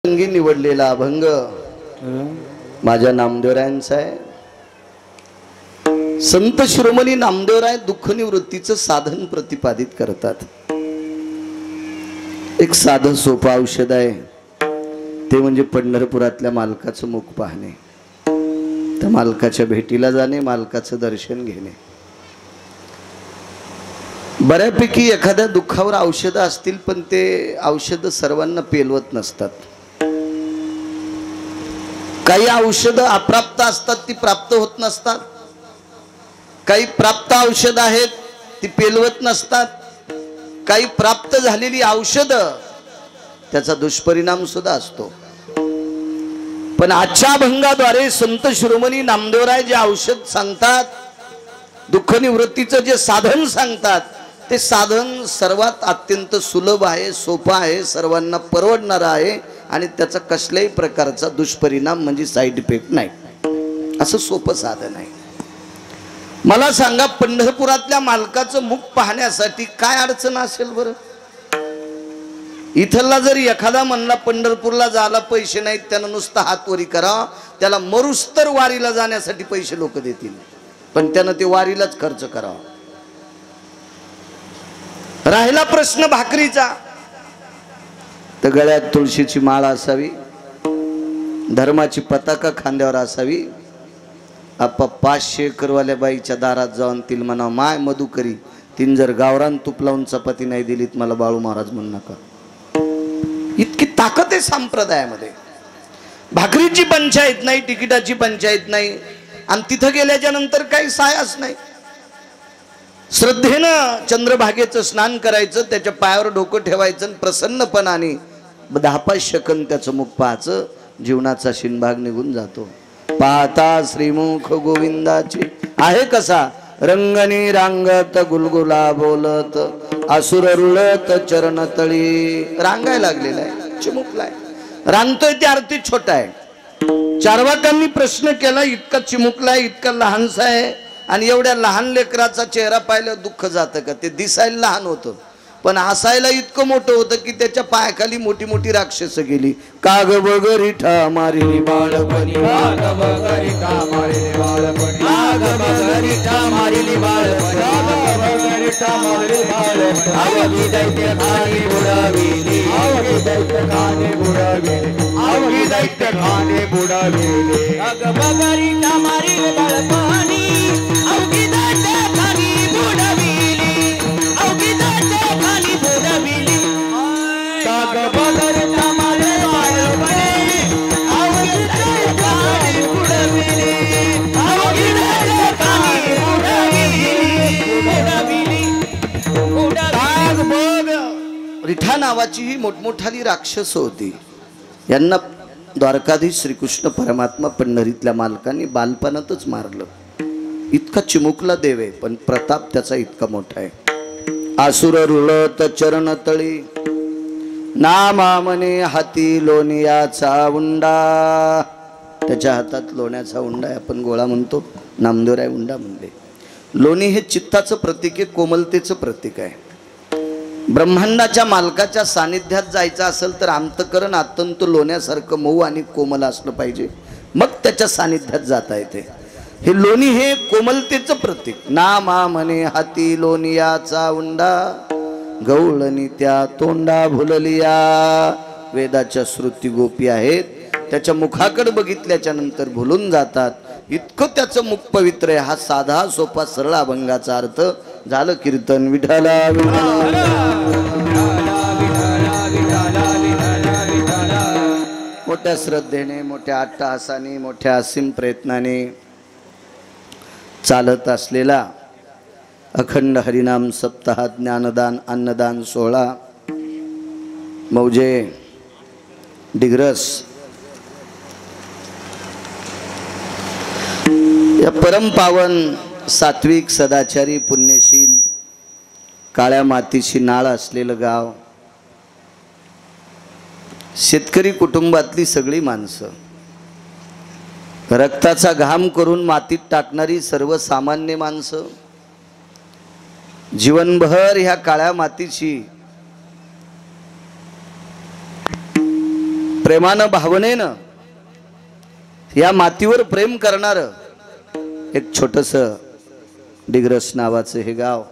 अंगी निवडलेला अभंग माझ्या नामदेवरायांचा आहे। संत शिरोमणी नामदेवराय दुःख निवृत्तीचं साधन प्रतिपादित करतात। एक साधं सोपं औषध आहे ते म्हणजे पंढरपुरातल्या मालकाचं मुख पाहणे, त्या मालकाच्या भेटीला जाणे, मालकाचं दर्शन घेणे। बऱ्यापैकी एखाद्या दुःखावर औषध असतील पण ते औषध सर्वांना पेलवत नसतात। काही औषध अप्राप्त असतात, ती प्राप्त होत नसतात। काही प्राप्त औषध आहेत ती पेलवत नसतात। काही प्राप्त झालेली औषध त्याचा दुष्परिणाम सुद्धा असतो। पण आजच्या अभंगाद्वारे संत शिरोमणी नामदेवराय जे औषध सांगतात, दुःख निवृत्तीचं जे साधन सांगतात, ते साधन सर्वात अत्यंत सुलभ आहे, सोपं आहे, सर्वांना परवडणारं आहे आणि त्याचा कसल्याही प्रकारचा दुष्परिणाम म्हणजे साइड इफेक्ट नाही, असं सोपं साधन आहे। मला सांगा, पंढरपुरातल्या मालकाचं मुख पाहण्यासाठी काय अडचण असेल बरं? इथला जर एखादा म्हणला पंढरपूरला जायला पैसे नाहीत, त्यानं नुसतं हात वरी करा, त्याला मरुस्तर वारीला जाण्यासाठी पैसे लोक देतील, पण त्यानं ते वारीलाच खर्च करावा। राहिला प्रश्न भाकरीचा, तर गळ्यात तुळशीची माळ असावी, धर्माची पताका खांद्यावर असावी। आपा 500 एकरवाल्या बाईच्या दारात जाऊन तिला म्हणा, माय मधुकरी, तीन जर गावरान तूप लावून चपाती नाही दिलीत मला बाळू महाराज म्हणू नका। इतकी ताकद आहे संप्रदायामध्ये। भाकरीची पंचायत नाही, तिकिटाची पंचायत नाही, आणि तिथं गेल्याच्या नंतर काही सायास नाही। श्रद्धेनं चंद्रभागेचं स्नान करायचं, त्याच्या पायावर डोकं ठेवायचं, प्रसन्नपणाने 10-5 सेकंद त्याचं मुख पाहायचं, जीवनाचा शिनभाग निघून जातो। पाहता श्रीमुख गोविंदाचे आहे कसा, रंगनी रांगत गुलगुला बोलत, असुर रुळत चरण तळी। रांगाय लागलेला आहे, चिमुकलाय, रांगतोय ते अर्थी छोटा आहे। चारवाकांनी प्रश्न केला, इतका चिमुकलाय, इतका लहानसा आहे, आणि एवढ्या लहान लेकराचा चेहरा पाहिल्यावर दुःख जातं का? ते दिसायला लहान होतं पण हसायला इतकं मोठं होतं की त्याच्या पायाखाली मोठी मोठी राक्षस गेली। काग बगरिठा मारिली बाळपणी, काग बगरिठा मारिली बाळपणी, काग बगरिठा मारिली बाळपणी, काग बगरिठा मारिली बाळपणी। आवगी दैत्य खाने बुडाविली, आवगी दैत्य खाने बुडाविली, आवगी दैत्य खाने बुडाविली। काग बगरिठा मारिली बाळपणी, आवगी दैत्य खाने बुडाविली, आवगी दैत्य खाने बुडाविली। काग बगरिठा मारिली बाळपणी, आवगी दैत्य खाने बुडाविली, आवगी दैत्य खाने बुडाविली, बुडाविली। बग रिठा नावाची ही मोठमोठाली राक्षस होती। यांना द्वारकाधीश श्रीकृष्ण परमात्मा पंढरीतल्या मालकांनी बालपणातच मारलं। इतका चिमुकला देव आहे पण प्रताप त्याचा इतका मोठा आहे। असुर रुळत चरण तळी, नामा म्हणे हाती लोणियाचा उंडा। त्याच्या हातात लोण्याचा उंडा आहे, आपण गोळा म्हणतो, नामदेवराय उंडा म्हणले। लोणी हे चित्ताचं प्रतीक आहे, कोमलतेचं प्रतीक आहे। ब्रह्मांडाच्या मालकाच्या सानिध्यात जायचं असेल तर अंतकरण अत्यंत लोण्यासारखं मऊ आणि कोमल असलं पाहिजे, मग त्याच्या सानिध्यात जाता येते। हे लोणी हे कोमलतेचं प्रतीक। नामा म्हणे हाती लोणियाचा उंडा, गवळणी त्या तोंडा भुललिया। वेदाच्या श्रुती गोपी आहेत, त्याच्या मुखाकडे बघितल्याच्या नंतर भुलून जातात, इतकं त्याचं मुख पवित्र आहे। हा साधा सोपा सरळ अभंगाचा अर्थ झालं कीर्तन विठ्ठला विठ्ठला। मोठ्या श्रद्धेने, मोठ्या अट्टहासाने, मोठ्या असीम प्रयत्नाने चालत असलेला अखंड हरिनाम सप्ताह ज्ञानदान अन्नदान सोहळा मौजे डिग्रस या परमपावन सात्विक सदाचारी पुण्यशील काळ्या मातीची नाळ असलेलं गाव, शेतकरी कुटुंबातली सगळी माणसं, रक्ताचा घाम करून मातीत टाकणारी सर्वसामान्य माणसं, जीवनभर ह्या काळ्या मातीची प्रेमानं भावनेनं या मातीवर प्रेम करणार एक छोटस डिग्रस नावाचं हे गाव.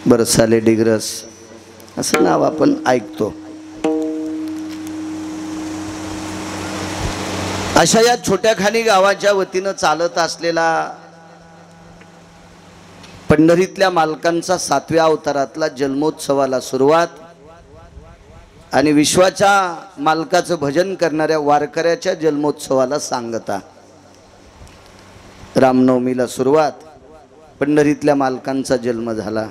बरसाले डिग्रस असं नाव आपण ऐकतो. अशा या छोट्या खाणी गावाच्या वतीनं चालत असलेला पंढरीतल्या मालकांचा 7व्या अवतारातला जन्मोत्सवाला सुरुवात आणि विश्वाच्या मालकाचं भजन करणाऱ्या वारकऱ्याच्या जन्मोत्सवाला सांगता. रामनवमीला सुरुवात, पंढरीतल्या मालकांचा जन्म झाला.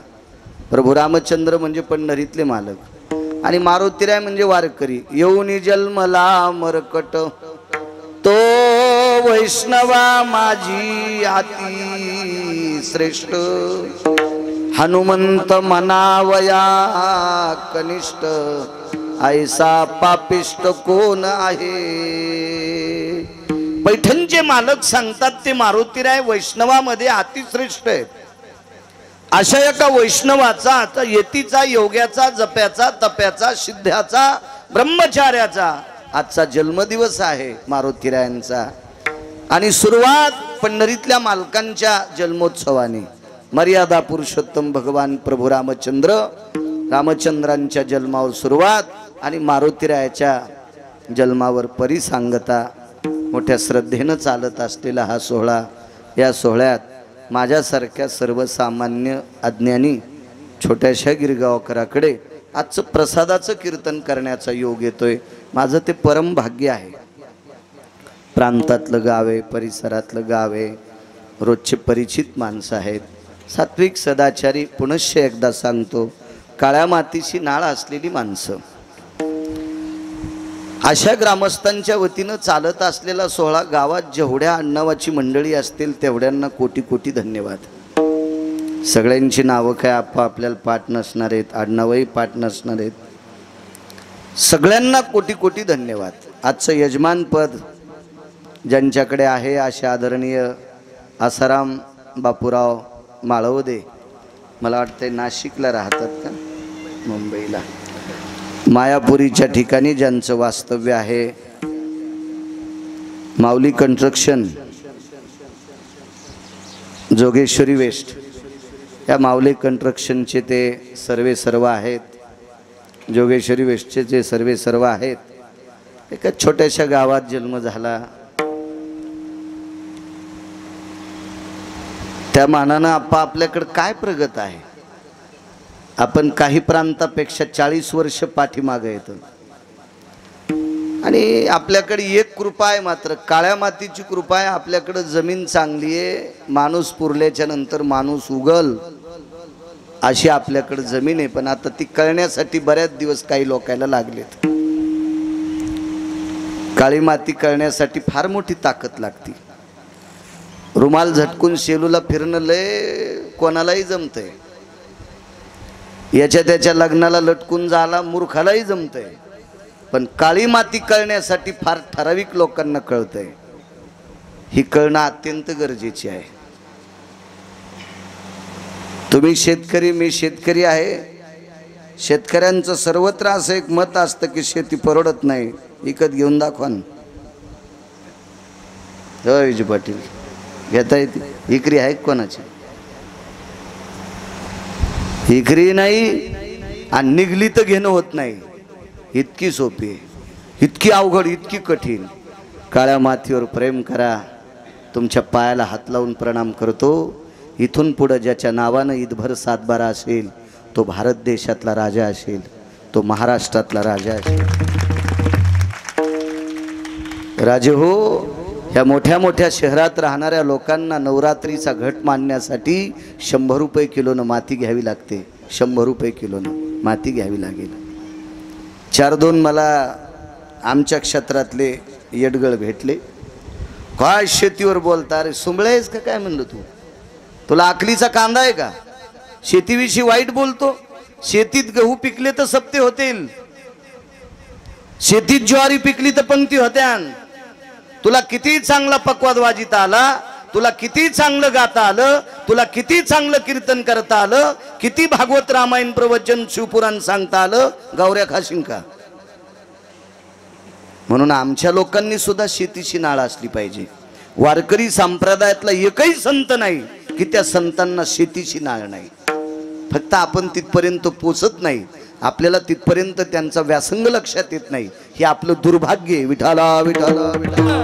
प्रभू रामचंद्र म्हणजे पंढरीतले मालक आणि मारुतीराय म्हणजे वारकरी. येऊनी जन्मला मरकट तो वैष्णवा माझी अति श्रेष्ठ. हनुमंत मनावया कनिष्ठ ऐसा पापिष्ट कोण आहे. पैठणचे मालक सांगतात ते मारुतीराय वैष्णवामध्ये अतिश्रेष्ठ आहेत. अशा एका वैष्णवाचा, आता यतीचा, योग्याचा, जप्याचा, तप्याचा, सिद्ध्याचा, ब्रह्मचार्याचा आजचा जन्मदिवस आहे मारुतीरायांचा. आणि सुरुवात पंढरीतल्या मालकांच्या जन्मोत्सवाने. मर्यादा पुरुषोत्तम भगवान प्रभू रामचंद्रांच्या जन्मावर सुरुवात आणि मारुतीरायाच्या जन्मावर परिसांगता. मोठ्या श्रद्धेनं चालत असलेला हा सोहळा. या सोहळ्यात माझ्यासारख्या सर्वसामान्य अज्ञानी छोट्याशा गिरगावकराकडे आजचं प्रसादाचं कीर्तन करण्याचा योग येतोय. माझं ते परम भाग्य आहे. प्रांतातलं गाव आहे, परिसरातलं गाव आहे, रोजचे परिचित माणसं आहेत, सात्विक सदाचारी, पुनश्च एकदा सांगतो काळ्या मातीशी नाळ असलेली माणसं. अशा ग्रामस्थांच्या वतीनं चालत असलेला सोहळा. गावात जेवढ्या आडनावाची मंडळी असतील तेवढ्यांना कोटी कोटी धन्यवाद. सगळ्यांची नावं काय आपल्याला पाठ नसणार आहेत, आडनावही पाठ नसणार आहेत. सगळ्यांना कोटी कोटी धन्यवाद. आजचं यजमानपद ज्यांच्याकडे आहे असे आदरणीय आसाराम बापूराव माळवदे, मला वाटतंय नाशिकला राहतात का, मुंबईला, मायापुरीच्या ठिकाणी ज्यांचं वास्तव्य आहे. माऊली कन्स्ट्रक्शन, जोगेश्वरी वेस्ट, या माऊली कन्स्ट्रक्शनचे ते सर्व आहेत. जोगेश्वरी वेस्टचे जे सर्व आहेत. एका छोट्याशा गावात जन्म झाला. त्या मानानं आपल्याकडे काय प्रगत आहे. आपण काही प्रांतापेक्षा 40 वर्ष पाठीमागे येतो. आणि आपल्याकडे एक कृपा आहे, मात्र काळ्या मातीची कृपा आहे. आपल्याकडे जमीन चांगली आहे. माणूस पुरल्याच्या नंतर माणूस उगल अशी आपल्याकडे जमीन आहे. पण आता ती कळण्यासाठी बऱ्याच दिवस काही लोकांना लागलेत. काळी माती कळण्यासाठी फार मोठी ताकद लागते. रुमाल झटकून शेलूला फिरणं लय कोणालाही जमतंय. याच्या त्याच्या लग्नाला लटकून जायला मूर्खालाही जमतंय. पण काळी माती कळण्यासाठी फार ठराविक लोकांना कळतंय. ही कळणं अत्यंत गरजेची आहे. तुम्ही शेतकरी, मी शेतकरी आहे. शेतकऱ्यांचं सर्वत्र असं एक मत असतं की शेती परवडत नाही, विकत घेऊन दाखवा ना. होय विजय पाटील, घेता येते. इकरी आहे कोणाची? इकरी नाही आणि निघली तर घेणं होत नाही. इतकी सोपी आहे, इतकी अवघड, इतकी कठीण. काळ्या मातीवर प्रेम करा. तुमच्या पायाला हात लावून प्रणाम करतो. इथून पुढे ज्याच्या नावानं ईदभर सातबारा असेल तो भारत देशातला राजा असेल, तो महाराष्ट्रातला राजा असेल. राजे हो, ह्या मोठ्या मोठ्या शहरात राहणाऱ्या लोकांना नवरात्रीचा घट मांडण्यासाठी 100 रुपये किलोनं माती घ्यावी लागते. 100 रुपये किलोनं माती घ्यावी लागेल. 4-2 मला आमच्या क्षेत्रातले येडगळ भेटले. काय शेतीवर बोलता? अरे सुंबळे आहेस का काय म्हणलं तू? तुला अकलीचा कांदा आहे का? शेतीविषयी वाईट बोलतो. शेतीत गहू पिकले तर सप्ते होतील, शेतीत ज्वारी पिकली तर पंक्ती होत्या. तुला किती चांगला पक्वाद वाजिता आला तुला किती चांगलं गाता आलं, तुला किती चांगलं कीर्तन करता आलं, किती भागवत रामायण प्रवचन शिवपुराण सांगता आलं, गौऱ्या खाशील का? म्हणून आमच्या लोकांनी सुद्धा शेतीची नाळ असली पाहिजे. वारकरी संप्रदायातला एकही संत नाही की त्या संतांना शेतीची नाळ नाही. फक्त आपण तिथपर्यंत पोचत नाही, आपल्याला तिथपर्यंत त्यांचा व्यासंग लक्षात येत नाही. हे आपलं दुर्भाग्य आहे. विठाला विठाला विठाला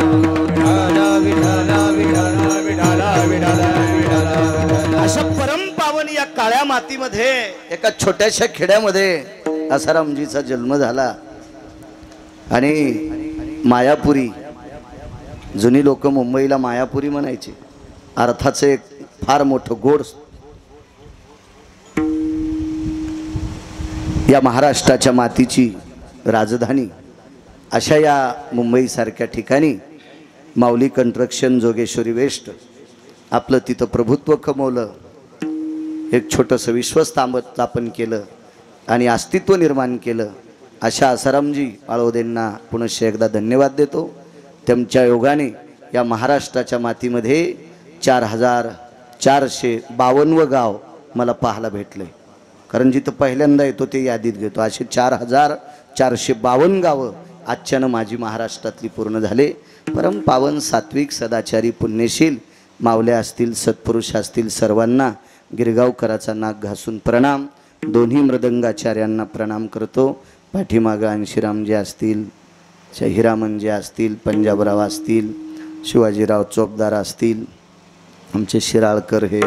अशा परमपावन या काळ्या मातीमध्ये एका छोट्याशा खेड्यामध्ये आसारामजीचा जन्म झाला. आणि मायापुरी, जुनी लोक मुंबईला मायापुरी म्हणायचे, अर्थाचं एक फार मोठं गोड. या महाराष्ट्राच्या मातीची राजधानी अशा या मुंबईसारख्या ठिकाणी माऊली कंस्ट्रक्शन जोगेश्वरी वेस्ट आपलं तिथं प्रभुत्व कमवलं, एक छोटंसं विश्वस्थापन केलं आणि अस्तित्व निर्माण केलं. अशा आसारामजी आळवदेंना पुनश्च एकदा धन्यवाद देतो. त्यांच्या योगाने या महाराष्ट्राच्या मातीमध्ये 4452 गाव मला पाहायला भेटले. कारण जिथं पहिल्यांदा येतो ते यादीत घेतो. असे 4452 गावं आजच्यानं माझी महाराष्ट्रातली पूर्ण झाले. परम पावन सात्विक सदाचारी पुण्यशील मावल्या असतील, सत्पुरुष असतील, सर्वांना गिरगावकराचा नाक घासून प्रणाम. दोन्ही मृदंगाचार्यांना प्रणाम करतो. पाठीमागं अंशीरामजी असतील, हिरामनजी असतील, पंजाबराव असतील, शिवाजीराव चोपदार असतील, आमचे शिराळकर हे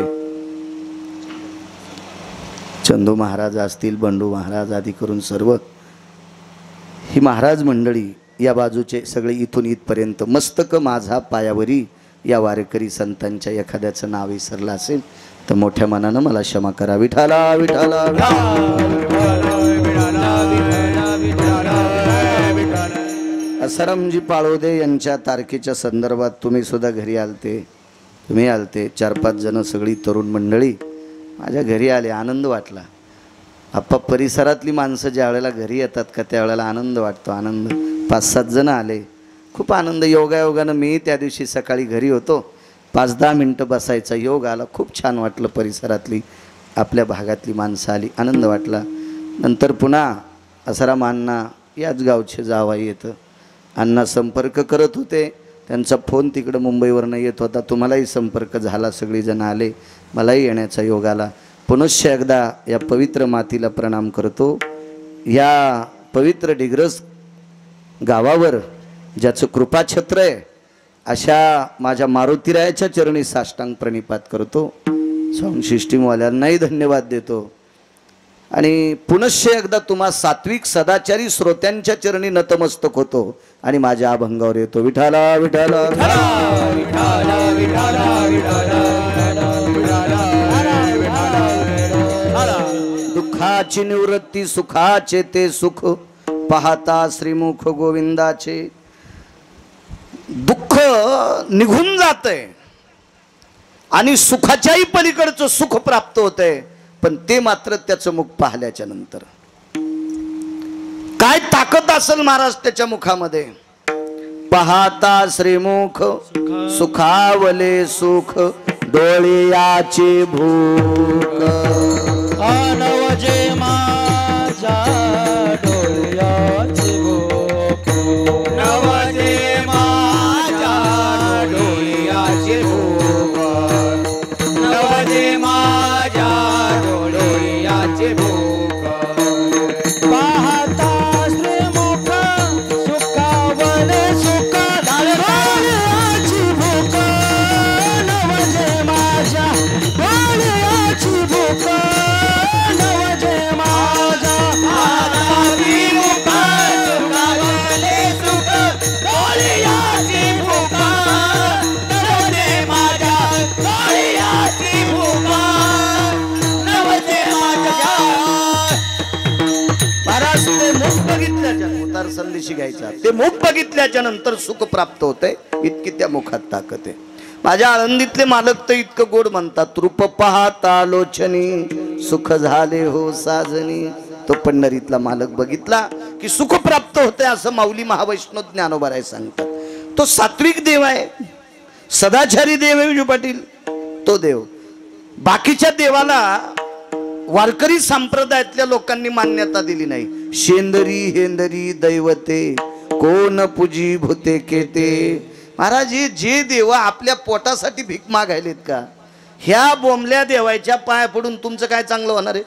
चंदू महाराज असतील, बंडू महाराज आदी करून सर्व ही महाराज मंडळी, या बाजूचे सगळे इथून इथपर्यंत. मस्तक माझा पायावरी या वारकरी संतांच्या एखाद्याचं नाव विसरलं असेल तर मोठ्या मनानं मला क्षमा करा. विठाला विठाला. आसारामजी पाळोदे यांच्या तारखेच्या संदर्भात तुम्ही सुद्धा घरी आलते, तुम्ही आलते, 4-5 जण सगळी तरुण मंडळी माझ्या घरी आले. आनंद वाटला. आप्पा परिसरातली माणसं ज्या वेळेला घरी येतात का त्यावेळेला आनंद वाटतो. आनंद. 5-7 जण आले, खूप आनंद. योगायोगानं मी त्या दिवशी सकाळी घरी होतो, 5-10 मिनटं बसायचा योग आला. खूप छान वाटलं. परिसरातली आपल्या भागातली माणसं आली, आनंद वाटला. नंतर पुन्हा आसाराम अण्णा याच गावचे जावाई येतं, अण्णा संपर्क करत होते. त्यांचा फोन तिकडं मुंबईवरनं येत होता. तुम्हालाही संपर्क झाला, सगळीजण आले, मलाही येण्याचा योग आला. पुनश्च एकदा या पवित्र मातीला प्रणाम करतो. या पवित्र डिग्रस गावावर ज्याचं कृपाछत्र आहे अशा माझ्या मारुतीरायाच्या चरणी साष्टांग प्रणिपात करतो. साऊंड सिस्टीमवाल्यांनाही धन्यवाद देतो. आणि पुनश्च एकदा तुम्हा सात्विक सदाचारी श्रोत्यांच्या चरणी नतमस्तक होतो आणि माझ्या अभंगावर येतो. विठाला विठाला. दुःखाची निवृत्ती सुखाचे ते सुख पाहता श्रीमुख गोविंदाचे. दुःख निघून जातंय आणि सुखाच्याही पलीकडचं सुख प्राप्त होतंय, पण ते मात्र त्याचं मुख पाहिल्याच्या नंतर. काय ताकद असेल महाराष्ट्राच्या मुखामध्ये. पाहता श्रीमुख सुखावले सुख डोळ्याची भूक. नवजे माझ्या डोळ्याची भूक. नवजे माझ्या डोळ्याची भूक. नवजे माझ्या डोळ्याची भूक. पाहता श्रीमुख सुखावले सुख डोळ्याची भूक. नवजे माझ्या डोळ्याची भूक. नवजे माझ्या श्रीमुख सुखावले सुख डोळ्याची भूक. नवजे माझ्या डोळ्याची भूक. नवजे माझ्या. महाराज ते मुख बघितल्याच्या उतार संदेशी घ्यायचा. ते मुख बघितल्याच्या नंतर सुख प्राप्त होतंय, इतकी त्या मुखात ताकद आहे. माझ्या आळंदीतले मालक तर इतकं गोड म्हणतात. रूप पाहता लोचनी सुख झाले हो साजनी. तो पंढरीतला मालक बघितला की सुख प्राप्त होते असं माऊली महावैष्णव ज्ञानोबाराय सांगतात. तो सात्विक देव आहे. सदाचारी देव आहे विजू पाटील, तो देव. बाकीच्या देवाला वारकरी संप्रदायातल्या लोकांनी मान्यता दिली नाही. शेंदरी हेंदरी दैवते कोण पूजी भूते केते. महाराज हे जे देव आपल्या पोटासाठी भीक मागायलेत का, ह्या बोंबल्या देवाच्या पाया पडून तुमचं काय चांगलं होणार आहे?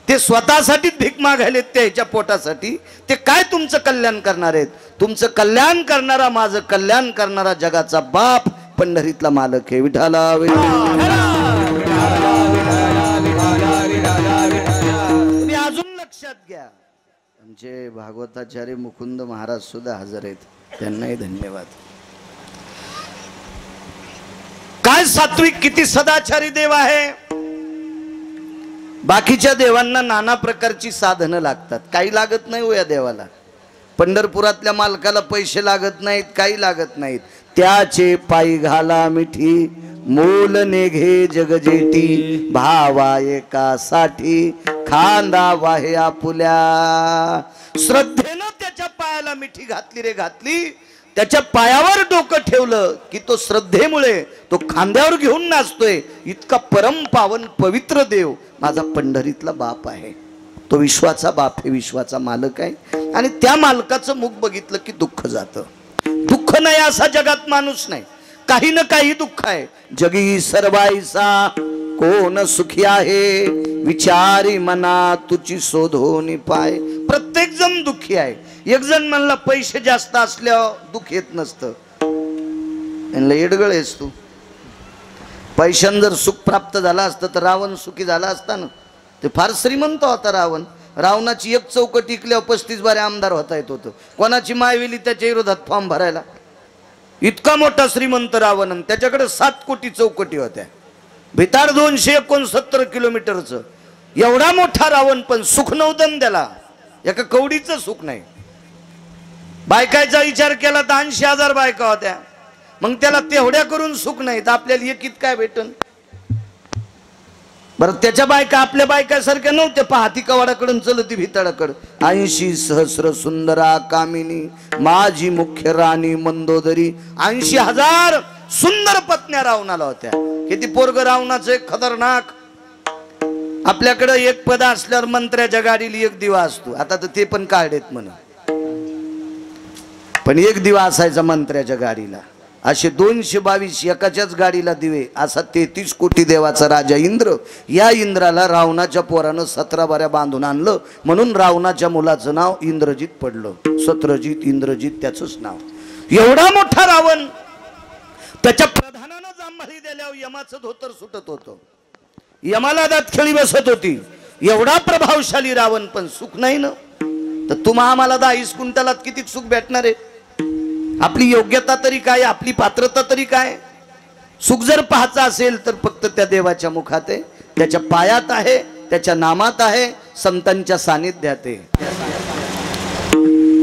ते स्वतःसाठी भीक मागायलेत त्याच्या पोटासाठी, ते काय तुमचं कल्याण करणार आहेत? तुमचं कल्याण करणारा, माझं कल्याण करणारा जगाचा बाप पंढरीतला मालक आहे. विठाला तुम्ही अजून लक्षात घ्या. आमचे भागवताचार्य मुकुंद महाराज सुद्धा हजर आहेत, त्यांनाही धन्यवाद. काय सात्विक, किती सदाचारी देव आहे. बाकीच्या देवांना नाना प्रकारची साधनं लागतात, काही लागत नाही हो या देवाला. पंढरपुरातल्या मालकाला पैसे लागत नाहीत, काही लागत नाहीत. त्याचे पायी घाला मिठी मूल नेघे जगजेटी. भावा एकासाठी खांदा वाहे आपुल्या. श्रद्धेनं त्याच्या पायाला मिठी घातली रे घातली, त्याच्या पायावर डोकं ठेवलं की तो श्रद्धेमुळे तो खांद्यावर घेऊन नाचतोय. इतका परम पावन पवित्र देव माझा पंढरीतला बाप आहे. तो विश्वाचा बाप आहे, विश्वाचा मालक आहे. आणि त्या मालकाचं मुख बघितलं की दुःख जातं. दुःख नाही असा जगात माणूस नाही, काही ना काही दुःख आहे. जगी सर्वाईसा कोण सुखी आहे, विचारी मना तुझी शोधोनी पाय. प्रत्येक जण दुःखी आहे. एक जण म्हणला पैसे जास्त असल्यावर दुःख येत नसतं. त्यांना येडगळ आहेस तू. पैशान जर सुख प्राप्त झालं असतं तर रावण सुखी झाला असता ना. ते फार श्रीमंत होता रावण. रावणाची एक चौकट टिकल्यावर 35 बारे आमदार होता येत होतं. कोणाची मायवेली त्याच्या विरोधात फॉर्म भरायला. इतका मोठा श्रीमंत रावण, त्याच्याकडे 7 कोटी चौकटी होत्या. भिताड 269 किलोमीटरचं. एवढा मोठा रावण, पण सुख नव्हतं त्याला. एका कवडीचं सुख नाही. बायकाचा विचार केला तर 80,000 बायका होत्या. मग त्याला तेवढ्या करून सुख नाही तर आपल्याला एकीत काय भेटन? बरं, त्याच्या बायका आपल्या बायकासारख्या नव्हत्या. पहाती कवाडाकडून चलती भिताडाकडं. 80 सहस्र सुंदरा कामिनी माझी मुख्य राणी मंदोदरी. 80,000 सुंदर पत्न्या रावणाला होत्या. किती पोरग रावणाचं एक खतरनाक. आपल्याकडं एक पद असल्यावर मंत्र्याच्या गाडीला एक दिवा असतो. आता तर ते पण काढेत म्हणून, पण एक दिवा असायचा मंत्र्याच्या गाडीला. असे 222 एकाच्याच गाडीला दिवे. असा 33 कोटी देवाचा राजा इंद्र. या इंद्राला रावणाच्या पोरानं 17 बाऱ्या बांधून आणलं, म्हणून रावणाच्या मुलाचं नाव इंद्रजित पडलं. सत्रजित इंद्रजित त्याचंच नाव. एवढा मोठा रावण. त्याच्या प्रधानानं जांभळी दिल्यावर यमाचं धोतर सुटत होतं. यमाला दात खेळी बसत होती. एवढा प्रभावशाली रावण, पण सुख नाही ना. तर तुम्हा आम्हाला 10 क्विंटलात किती सुख भेटणार आहे? आपली योग्यता तरी काय, आपली पात्रता तरी काय? सुख जर पाहायचं असेल तर फक्त त्या देवाच्या मुखात आहे, त्याच्या पायात आहे, त्याच्या नामात आहे, संतांच्या सानिध्यात आहे.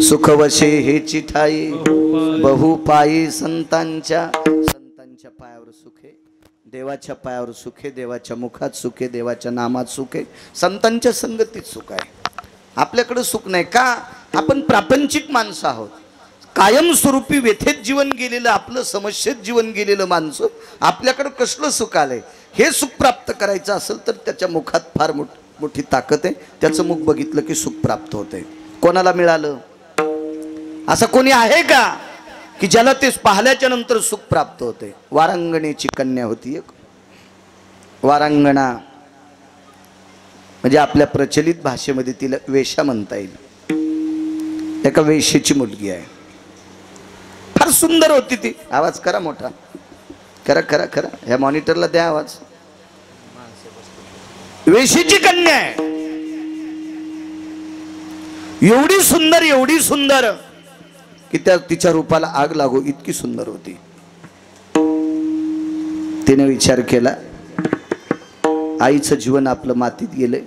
सुखवशे हे चिठाई बहु पायी संतांच्या पायावर सुख आहे, देवाच्या पायावर सुख आहे, देवाच्या मुखात सुख आहे, देवाच्या नामात सुख आहे, संतांच्या संगतीत सुख आहे. आपल्याकडे सुख नाही का? आपण प्रापंचिक माणसं आहोत. कायमस्वरूपी व्यथेत जीवन गेलेलं, आपलं समस्येत जीवन गेलेलं माणसं. आपल्याकडे कसलं सुख आलंय? हे सुख प्राप्त करायचं असेल तर त्याच्या मुखात फार मोठी ताकद आहे. त्याचं मुख बघितलं की सुख प्राप्त होतंय. कोणाला मिळालं? असं कोणी आहे का की ज्याला ते पाहिल्याच्या नंतर सुख प्राप्त होते? वारांगणेची कन्या होती एक. वारांगणा म्हणजे आपल्या प्रचलित भाषेमध्ये तिला वेश्या म्हणता येईल. एका वेश्येची मुलगी आहे. फार सुंदर होती ती. आवाज करा मोठा, करा करा करा. ह्या मॉनिटरला द्या आवाज. वेश्येची कन्या आहे. एवढी सुंदर, एवढी सुंदर की त्या तिच्या रूपाला आग लागो इतकी सुंदर होती. तिने विचार केला, आईचं जीवन आपलं मातीत गेलंय,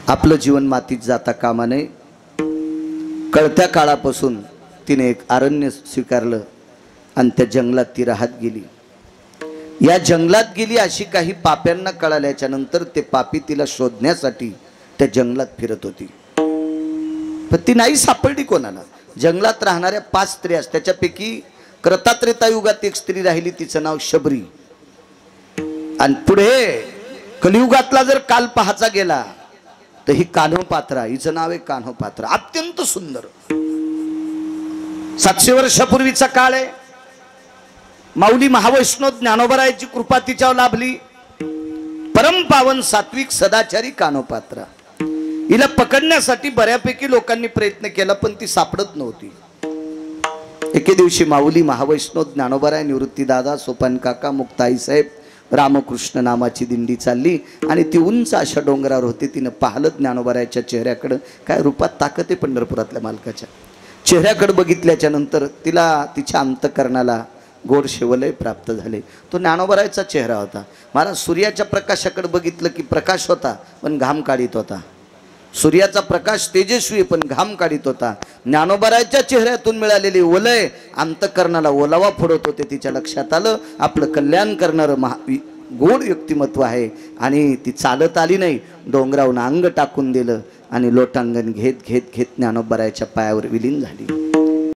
आपलं जीवन मातीत जाता कामा नये. कळत्या काळापासून तिने एक अरण्य स्वीकारलं आणि त्या जंगलात ती राहत गेली. या जंगलात गेली अशी काही पाप्यांना कळाल्याच्या नंतर ते पापी तिला शोधण्यासाठी त्या जंगलात फिरत होती. पण ती नाही सापडली कोणाला. जंगलात राहणाऱ्या 5 स्त्रिया, त्याच्यापैकी कृतात्रेता युगात एक स्त्री राहिली, तिचं नाव शबरी. आणि पुढे कलियुगातला जर काल पाहायचा गेला तर ही कान्होपात्रा, हिचं नाव आहे कान्होपात्रा. अत्यंत सुंदर. 700 वर्षापूर्वीचा काळ आहे. माऊली महावैष्णव ज्ञानोबरायाची कृपा तिच्यावर लाभली. परमपावन सात्विक सदाचारी कान्होपात्रा. हिला पकडण्यासाठी बऱ्यापैकी लोकांनी प्रयत्न केला, पण ती सापडत नव्हती. एके दिवशी माऊली महावैष्णव ज्ञानोबराय, निवृत्तीदादा, सोपान काका, मुक्ताई साहेब, रामकृष्ण नामाची दिंडी चालली आणि ती उंच अशा डोंगरावर होती. तिनं पाहिलं ज्ञानोबरायाच्या चेहऱ्याकडं. काय रूपात ताकद आहे पंढरपुरातल्या मालकाच्या. चेहऱ्याकडे बघितल्याच्या नंतर तिला तिच्या अंतःकरणाला गोड शेवलय प्राप्त झाले. तो ज्ञानोबरायाचा चेहरा होता. महाराज सूर्याच्या प्रकाशाकडे बघितलं की प्रकाश होता, पण घाम काढीत होता. सूर्याचा प्रकाश तेजस्वी पण घाम काढीत होता. ज्ञानोबरायाच्या चेहऱ्यातून मिळालेली ओलय अंतःकरणाला ओलावा फोडत होते. तिच्या लक्षात आलं आपलं कल्याण करणारं गोड व्यक्तिमत्व आहे. आणि ती चालत आली नाही, डोंगरावरून अंग टाकून दिलं आणि लोटांगण घेत घेत घेत ज्ञानोबरायाच्या पायावर विलीन झाली.